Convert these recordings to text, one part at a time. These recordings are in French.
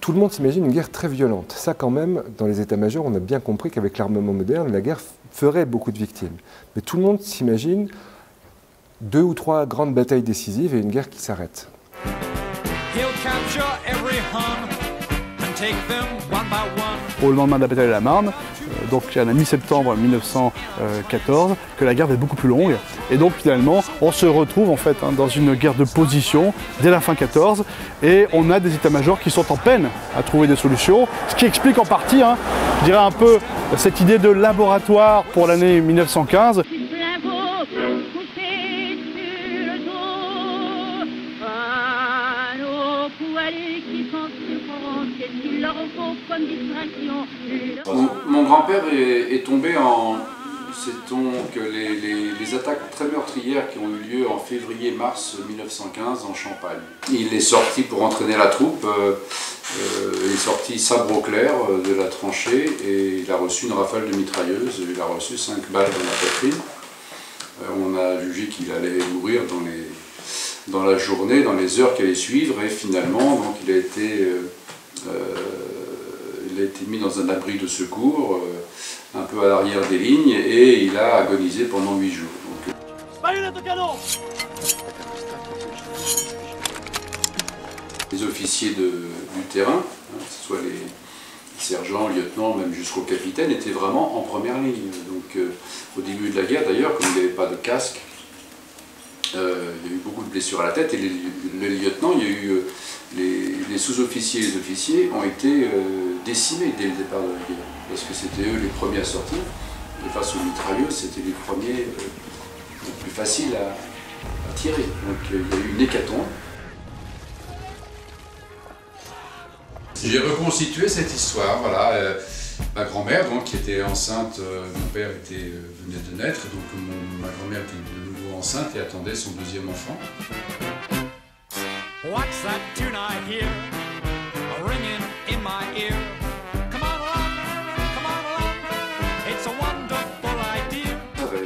tout le monde s'imagine une guerre très violente. Ça quand même, dans les états-majors, on a bien compris qu'avec l'armement moderne, la guerre ferait beaucoup de victimes. Mais tout le monde s'imagine 2 ou 3 grandes batailles décisives et une guerre qui s'arrête. Au lendemain de la bataille de la Marne, donc à la mi-septembre 1914, que la guerre va être beaucoup plus longue. Et donc finalement, on se retrouve en fait dans une guerre de position dès la fin 14, et on a des états-majors qui sont en peine à trouver des solutions, ce qui explique en partie, je dirais un peu, cette idée de laboratoire pour l'année 1915. Mon grand-père est tombé en... Sait-on que les attaques très meurtrières qui ont eu lieu en février-mars 1915 en Champagne. Il est sorti pour entraîner la troupe, il est sorti sabre au clair de la tranchée et il a reçu une rafale de mitrailleuse, il a reçu 5 balles dans la poitrine. On a jugé qu'il allait mourir dans la journée, dans les heures qui allaient suivre, et finalement donc, il a été mis dans un abri de secours, un peu à l'arrière des lignes, et il a agonisé pendant 8 jours. Donc, les officiers du terrain, que ce soit les sergents, lieutenants, même jusqu'au capitaine, étaient vraiment en première ligne. Donc au début de la guerre d'ailleurs, comme il n'y avait pas de casque, il y a eu beaucoup de blessures à la tête, et les lieutenants, il y a eu les sous-officiers et les officiers ont été décimés dès le départ de la guerre, parce que c'était eux les premiers à sortir, et face aux mitrailleuses, c'était les premiers les plus faciles à tirer. Donc il y a eu une hécatombe. J'ai reconstitué cette histoire, voilà. Ma grand-mère, donc, qui était enceinte, mon père venait de naître, donc ma grand-mère était de nouveau enceinte et attendait son 2e enfant. What's that tune I hear, ringing in my ear? Come on along, it's a wonderful idea.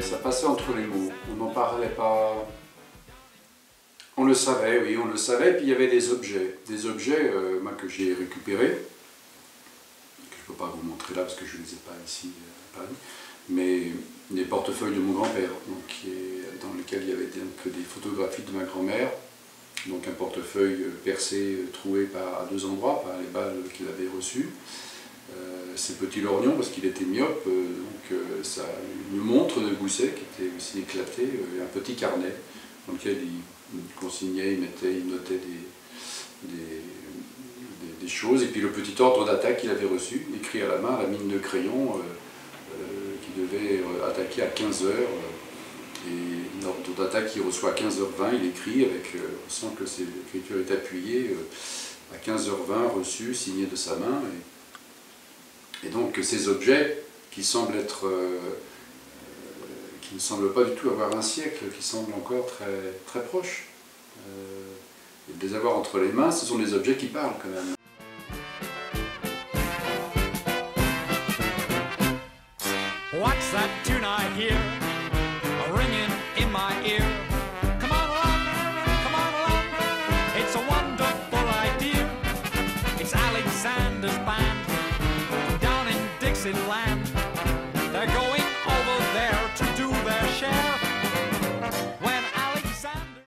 Ça passait entre les mots, on n'en parlait pas. On le savait, oui, on le savait, puis il y avait des objets moi, que j'ai récupérés, que je ne peux pas vous montrer là parce que je ne les ai pas ici à Paris, mais les portefeuilles de mon grand-père, dans lesquels il y avait donc des photographies de ma grand-mère, donc un portefeuille percé, troué à 2 endroits par les balles qu'il avait reçues, ses petits lorgnons parce qu'il était myope, donc ça, une montre de gousset qui était aussi éclatée, et un petit carnet dans lequel il consignait, il notait des choses, et puis le petit ordre d'attaque qu'il avait reçu, écrit à la main, à la mine de crayon, qui devait attaquer à 15 h, et l'ordre d'attaque qu'il reçoit à 15h20, il écrit avec, on sent que l'écriture est appuyée, à 15h20 reçu, signé de sa main, et donc ces objets qui semblent être qui ne semble pas du tout avoir un siècle, qui semble encore très, très proche. Et de les avoir entre les mains, ce sont des objets qui parlent quand même. What's that tune I hear, ringing in my ear? Come on along, it's a wonderful idea. It's Alexander's band, down in Dixieland.